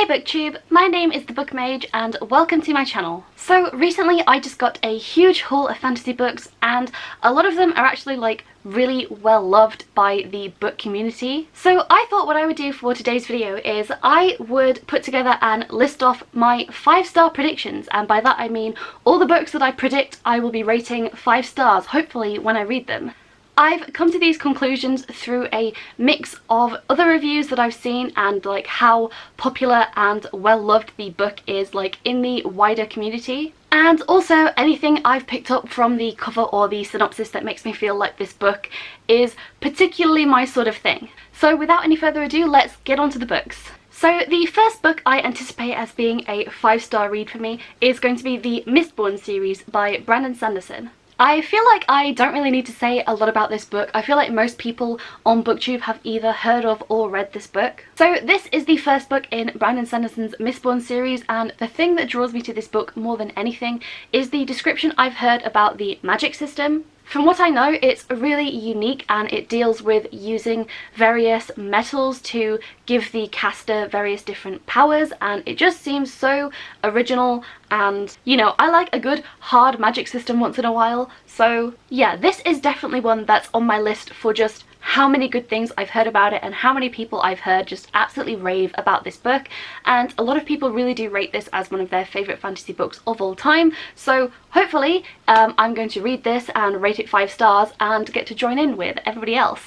Hey booktube, my name is the Book Mage and welcome to my channel. So recently I just got a huge haul of fantasy books and a lot of them are actually like really well loved by the book community. So I thought what I would do for today's video is I would put together and list off my 5-star predictions, and by that I mean all the books that I predict I will be rating 5 stars, hopefully when I read them. I've come to these conclusions through a mix of other reviews that I've seen and like how popular and well loved the book is like in the wider community, and also anything I've picked up from the cover or the synopsis that makes me feel like this book is particularly my sort of thing. So without any further ado, let's get on to the books. So the first book I anticipate as being a 5-star read for me is going to be the Mistborn series by Brandon Sanderson. I feel like I don't really need to say a lot about this book. I feel like most people on BookTube have either heard of or read this book. So this is the first book in Brandon Sanderson's Mistborn series, and the thing that draws me to this book more than anything is the description I've heard about the magic system. From what I know, it's really unique and it deals with using various metals to give the caster various different powers, and it just seems so original, and you know, I like a good hard magic system once in a while. So yeah, this is definitely one that's on my list for just how many good things I've heard about it and how many people I've heard just absolutely rave about this book, and a lot of people really do rate this as one of their favourite fantasy books of all time. So hopefully I'm going to read this and rate it 5 stars and get to join in with everybody else.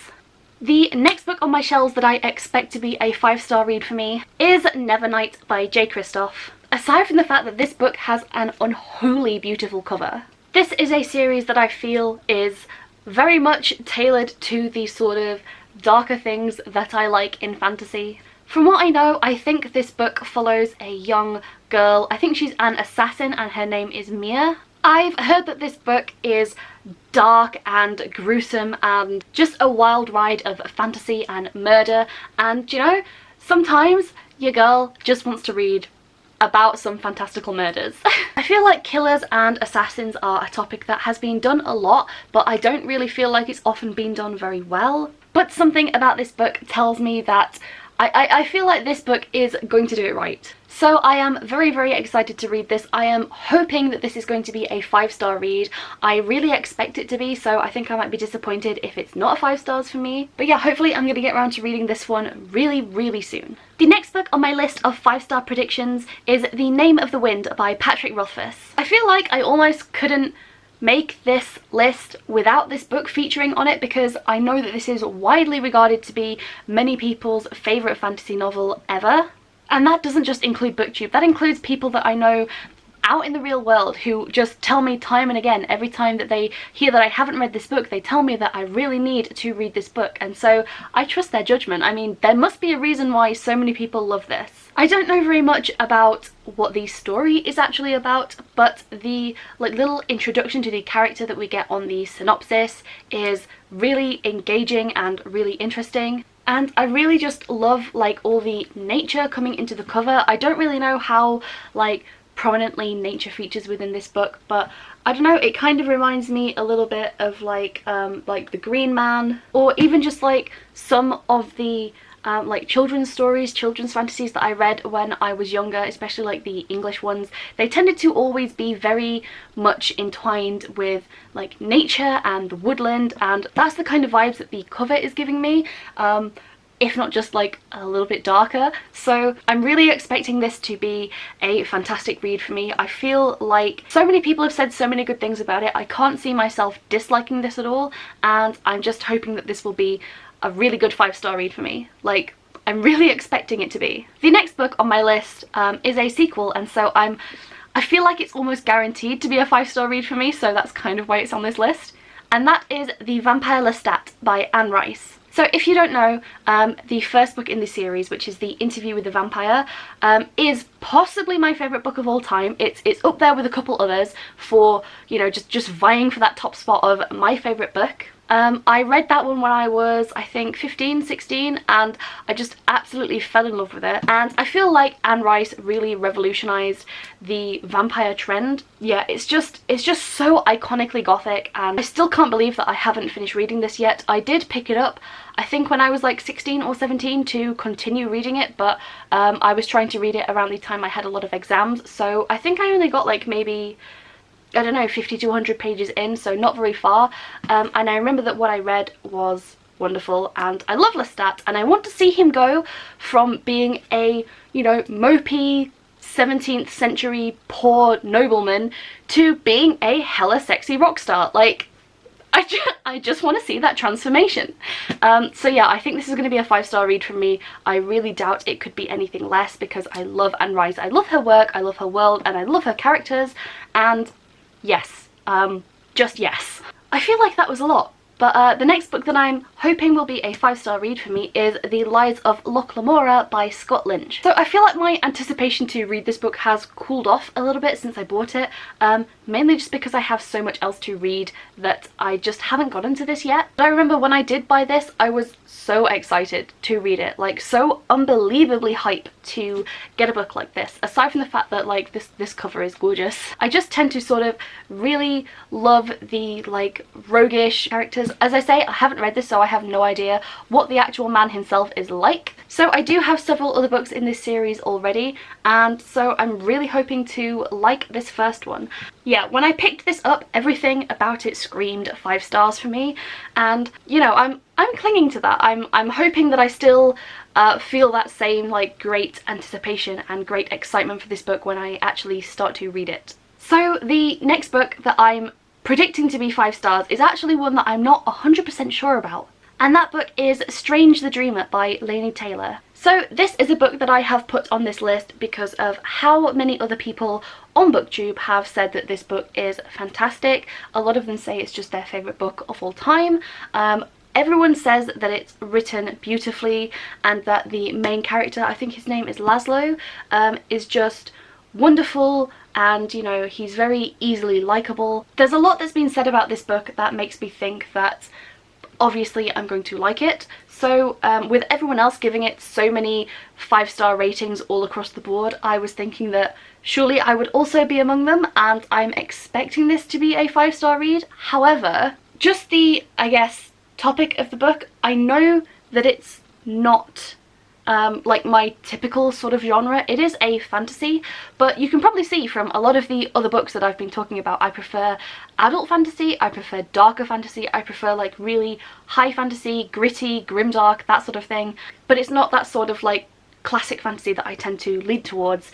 The next book on my shelves that I expect to be a 5-star read for me is Nevernight by J. Kristoff. Aside from the fact that this book has an unholy beautiful cover, this is a series that I feel is very much tailored to the sort of darker things that I like in fantasy. From what I know, I think this book follows a young girl. I think she's an assassin and her name is Mia. I've heard that this book is dark and gruesome and just a wild ride of fantasy and murder, and you know, sometimes your girl just wants to read about some fantastical murders. I feel like killers and assassins are a topic that has been done a lot, but I don't really feel like it's often been done very well. But something about this book tells me that I feel like this book is going to do it right. So I am very, very excited to read this. I am hoping that this is going to be a 5-star read. I really expect it to be, so I think I might be disappointed if it's not a 5 stars for me. But yeah, hopefully I'm going to get around to reading this one really, really soon. The next book on my list of 5-star predictions is The Name of the Wind by Patrick Rothfuss. I feel like I almost couldn't make this list without this book featuring on it, because I know that this is widely regarded to be many people's favourite fantasy novel ever. And that doesn't just include BookTube, that includes people that I know out in the real world who just tell me time and again, every time that they hear that I haven't read this book, they tell me that I really need to read this book, and so I trust their judgment. I mean, there must be a reason why so many people love this. I don't know very much about what the story is actually about, but the like little introduction to the character that we get on the synopsis is really engaging and really interesting. And I really just love like all the nature coming into the cover. I don't really know how like prominently nature features within this book, but I don't know, it kind of reminds me a little bit of like The Green Man, or even just like some of the like children's stories, children's fantasies that I read when I was younger, especially like the English ones. They tended to always be very much entwined with like nature and the woodland, and that's the kind of vibes that the cover is giving me, if not just like a little bit darker. So I'm really expecting this to be a fantastic read for me. I feel like so many people have said so many good things about it. I can't see myself disliking this at all, and I'm just hoping that this will be a really good 5-star read for me. Like, I'm really expecting it to be. The next book on my list is a sequel, and so I feel like it's almost guaranteed to be a 5-star read for me, so that's kind of why it's on this list. And that is The Vampire Lestat by Anne Rice. So if you don't know, the first book in the series, which is The Interview with the Vampire, is possibly my favourite book of all time. It's up there with a couple others for, you know, just vying for that top spot of my favourite book. I read that one when I was, I think, 15, 16, and I just absolutely fell in love with it. And I feel like Anne Rice really revolutionised the vampire trend. Yeah, it's just so iconically gothic, and I still can't believe that I haven't finished reading this yet. I did pick it up, I think, when I was like 16 or 17 to continue reading it, but I was trying to read it around the time I had a lot of exams, so I think I only got like maybe, I don't know, 50 to 100 pages in, so not very far. And I remember that what I read was wonderful, and I love Lestat, and I want to see him go from being a, you know, mopey 17th century poor nobleman to being a hella sexy rock star. Like, I just want to see that transformation. So yeah, I think this is going to be a 5-star read from me. I really doubt it could be anything less, because I love Anne Rice. I love her work, I love her world, and I love her characters, and yes, just yes. I feel like that was a lot, but the next book that I'm hoping will be a 5-star read for me is The Lies of Loch Lamora by Scott Lynch. So I feel like my anticipation to read this book has cooled off a little bit since I bought it, mainly just because I have so much else to read that I just haven't gotten to this yet. But I remember when I did buy this, I was so excited to read it, like so unbelievably hyped to get a book like this. Aside from the fact that like this cover is gorgeous, I just tend to sort of really love the like roguish characters. As I say, I haven't read this, so I have no idea what the actual man himself is like. So I do have several other books in this series already, and so I'm really hoping to like this first one. Yeah, when I picked this up, everything about it screamed 5 stars for me, and you know, I'm clinging to that. I'm hoping that I still feel that same like great anticipation and great excitement for this book when I actually start to read it. So the next book that I'm predicting to be 5 stars is actually one that I'm not 100% sure about. And that book is Strange the Dreamer by Laini Taylor. So this is a book that I have put on this list because of how many other people on BookTube have said that this book is fantastic. A lot of them say it's just their favourite book of all time. Everyone says that it's written beautifully and that the main character, I think his name is Laszlo, is just wonderful, and you know, he's very easily likable. There's a lot that's been said about this book that makes me think that obviously I'm going to like it. So with everyone else giving it so many 5-star ratings all across the board, I was thinking that surely I would also be among them, and I'm expecting this to be a 5-star read. However, just the, I guess, topic of the book, I know that it's not like my typical sort of genre. It is a fantasy, but you can probably see from a lot of the other books that I've been talking about, I prefer adult fantasy, I prefer darker fantasy, I prefer like really high fantasy, gritty, grimdark, that sort of thing, but it's not that sort of like classic fantasy that I tend to lead towards.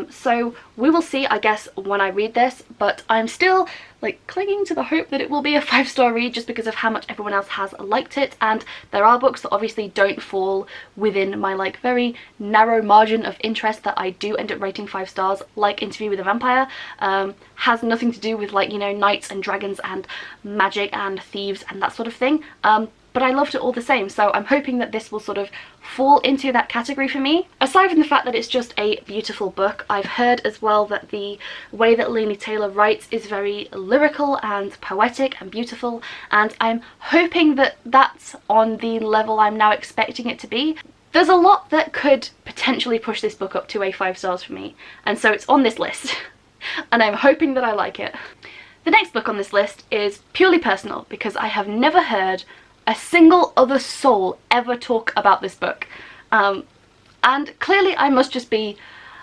So we will see, I guess, when I read this, but I'm still like clinging to the hope that it will be a 5-star read just because of how much everyone else has liked it. And there are books that obviously don't fall within my like very narrow margin of interest that I do end up rating 5 stars, like Interview with a Vampire. Has nothing to do with like, you know, knights and dragons and magic and thieves and that sort of thing. But I loved it all the same, so I'm hoping that this will sort of fall into that category for me. Aside from the fact that it's just a beautiful book, I've heard as well that the way that Laini Taylor writes is very lyrical and poetic and beautiful, and I'm hoping that that's on the level I'm now expecting it to be. There's a lot that could potentially push this book up to a 5 stars for me, and so it's on this list, and I'm hoping that I like it. The next book on this list is purely personal because I have never heard a single other soul ever talk about this book, and clearly I must just be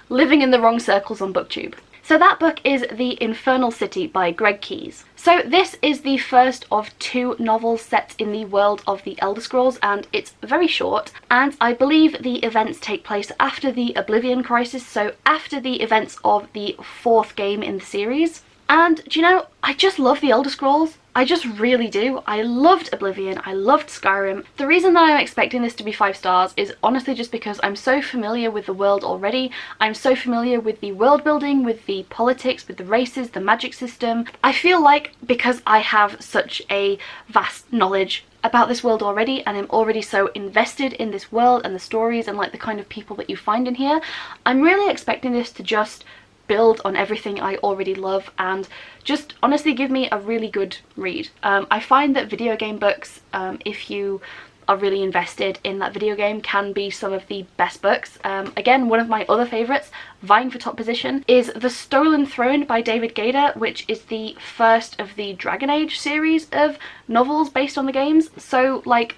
living in the wrong circles on BookTube. So that book is The Infernal City by Greg Keyes. So this is the first of 2 novels set in the world of the Elder Scrolls, and it's very short, and I believe the events take place after the Oblivion Crisis, so after the events of the 4th game in the series. And do you know, I just love the Elder Scrolls. I just really do. I loved Oblivion, I loved Skyrim. The reason that I'm expecting this to be 5 stars is honestly just because I'm so familiar with the world already. I'm so familiar with the world building, with the politics, with the races, the magic system. I feel like because I have such a vast knowledge about this world already, and I'm already so invested in this world and the stories and like the kind of people that you find in here. I'm really expecting this to just build on everything I already love and just honestly give me a really good read. I find that video game books, if you are really invested in that video game, can be some of the best books. Again, one of my other favourites, vying for top position, is The Stolen Throne by David Gader, which is the first of the Dragon Age series of novels based on the games. So like,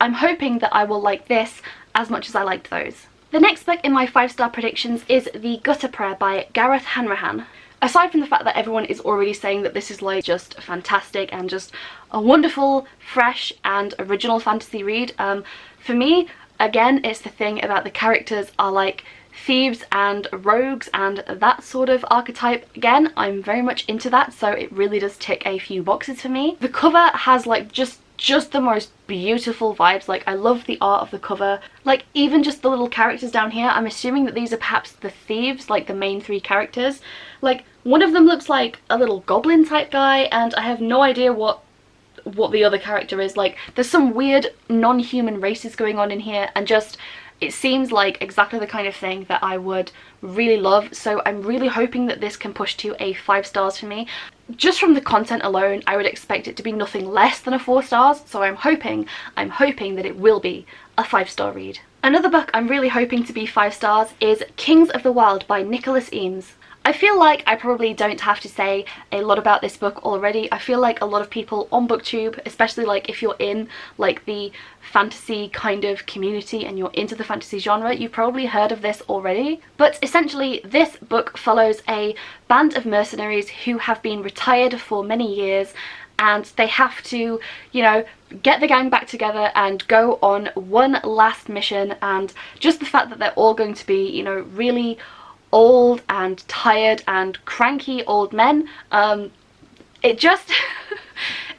I'm hoping that I will like this as much as I liked those. The next book in my 5-star predictions is The Gutter Prayer by Gareth Hanrahan. Aside from the fact that everyone is already saying that this is like just fantastic and just a wonderful, fresh and original fantasy read, for me, again, it's the thing about the characters are like thieves and rogues and that sort of archetype. Again, I'm very much into that, so it really does tick a few boxes for me. The cover has like just the most beautiful vibes. Like, I love the art of the cover. Like, even just the little characters down here, I'm assuming that these are perhaps the thieves, like the main 3 characters. Like, one of them looks like a little goblin type guy, and I have no idea what the other character is. Like, there's some weird non-human races going on in here, and just it seems like exactly the kind of thing that I would really love. So I'm really hoping that this can push to a 5 stars for me. Just from the content alone, I would expect it to be nothing less than a 4 stars, so I'm hoping that it will be a 5-star read. Another book I'm really hoping to be 5 stars is Kings of the Wild by Nicholas Eames. I feel like I probably don't have to say a lot about this book already. I feel like a lot of people on BookTube, especially like if you're in like the fantasy kind of community and you're into the fantasy genre, you've probably heard of this already. But essentially this book follows a band of mercenaries who have been retired for many years, and they have to, you know, get the gang back together and go on one last mission. And just the fact that they're all going to be, you know, really old and tired and cranky old men, it just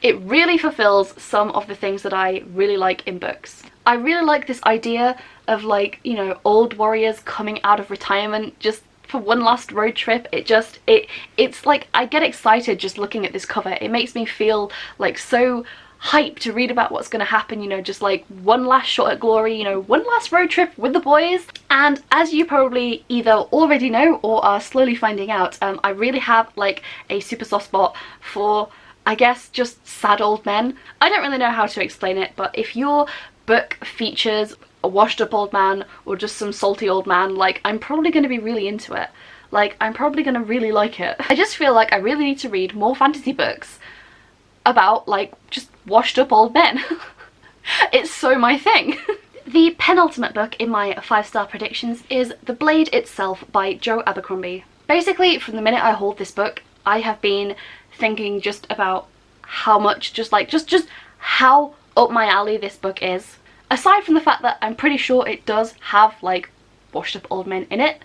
it really fulfills some of the things that I really like in books. I really like this idea of, like, you know, old warriors coming out of retirement just for one last road trip. It's like, I get excited just looking at this cover. It makes me feel like so hype to read about what's going to happen, you know, just like one last shot at glory, you know, one last road trip with the boys. And as you probably either already know or are slowly finding out, I really have like a super soft spot for, I guess, just sad old men. I don't really know how to explain it, but if your book features a washed up old man or just some salty old man, like, I'm probably going to be really into it. Like, I'm probably going to really like it. I just feel like I really need to read more fantasy books about like just washed up old men. It's so my thing. The penultimate book in my 5-star predictions is The Blade Itself by Joe Abercrombie. Basically, from the minute I hold this book, I have been thinking just about how much, just how up my alley this book is. Aside from the fact that I'm pretty sure it does have like washed up old men in it,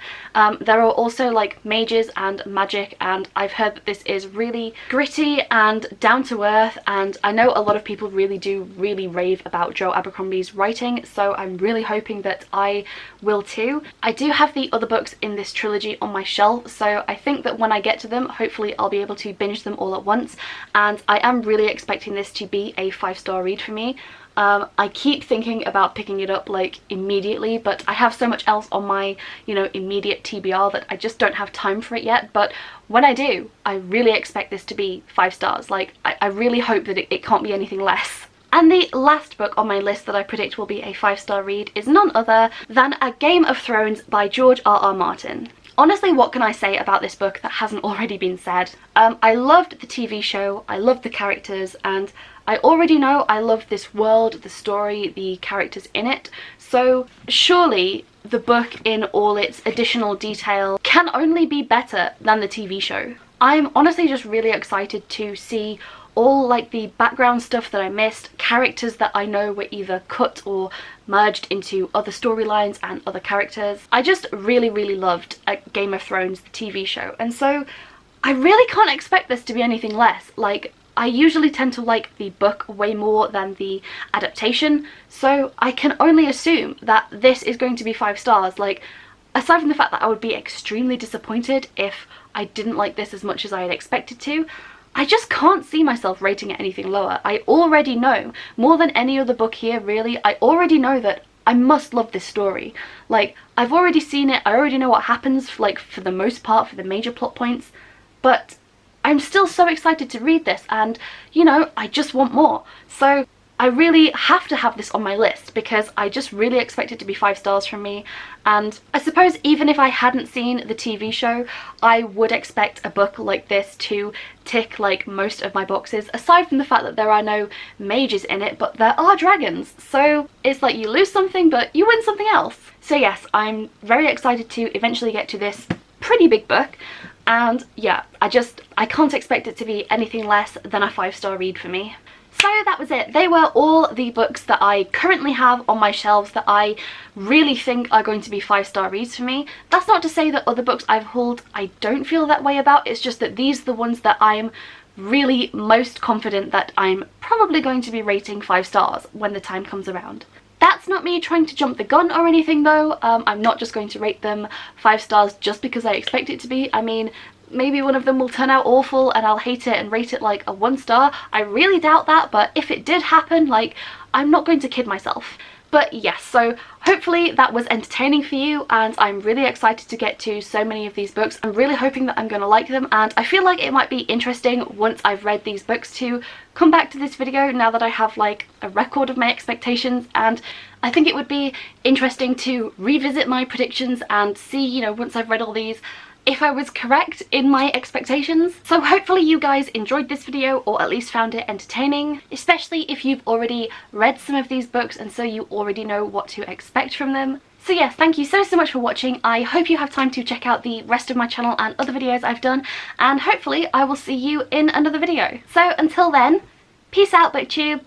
there are also like mages and magic, and I've heard that this is really gritty and down to earth, and I know a lot of people really rave about Joe Abercrombie's writing, so I'm really hoping that I will too. I do have the other books in this trilogy on my shelf, so I think that when I get to them, hopefully I'll be able to binge them all at once, and I am really expecting this to be a 5-star read for me. I keep thinking about picking it up like immediately, but I have so much else on my, you know, immediate TBR that I just don't have time for it yet. But when I do, I really expect this to be 5 stars. Like, I really hope that it can't be anything less. And the last book on my list that I predict will be a 5-star read is none other than A Game of Thrones by George R.R. Martin. Honestly, what can I say about this book that hasn't already been said? I loved the TV show, I loved the characters, and I already know I love this world, the story, the characters in it, so surely the book in all its additional detail can only be better than the TV show. I'm honestly just really excited to see all like the background stuff that I missed, characters that I know were either cut or merged into other storylines and other characters. I just really loved Game of Thrones, the TV show, and so I really can't expect this to be anything less. Like, I usually tend to like the book way more than the adaptation, so I can only assume that this is going to be 5 stars. Like, aside from the fact that I would be extremely disappointed if I didn't like this as much as I had expected to, I just can't see myself rating it anything lower. I already know, more than any other book here really, I already know that I must love this story. Like, I've already seen it, I already know what happens, like, for the most part, for the major plot points, but I'm still so excited to read this, and, you know, I just want more. So I really have to have this on my list because I just really expect it to be 5 stars from me. And I suppose even if I hadn't seen the TV show, I would expect a book like this to tick like most of my boxes, aside from the fact that there are no mages in it, but there are dragons. So it's like you lose something but you win something else. So yes, I'm very excited to eventually get to this pretty big book. And yeah, I can't expect it to be anything less than a 5-star read for me. So that was it. They were all the books that I currently have on my shelves that I really think are going to be 5-star reads for me. That's not to say that other books I've hauled I don't feel that way about, it's just that these are the ones that I'm really most confident that I'm probably going to be rating 5 stars when the time comes around. That's not me trying to jump the gun or anything though. I'm not just going to rate them 5 stars just because I expect it to be. I mean, maybe one of them will turn out awful and I'll hate it and rate it like a 1 star. I really doubt that, but if it did happen, like, I'm not going to kid myself. But yes, so hopefully that was entertaining for you, and I'm really excited to get to so many of these books. I'm really hoping that I'm going to like them, and I feel like it might be interesting once I've read these books to come back to this video now that I have like a record of my expectations. And I think it would be interesting to revisit my predictions and see, you know, once I've read all these, if I was correct in my expectations. So hopefully you guys enjoyed this video, or at least found it entertaining, especially if you've already read some of these books and so you already know what to expect from them. So yes, thank you so much for watching. I hope you have time to check out the rest of my channel and other videos I've done, and hopefully I will see you in another video. So until then, peace out, BookTube!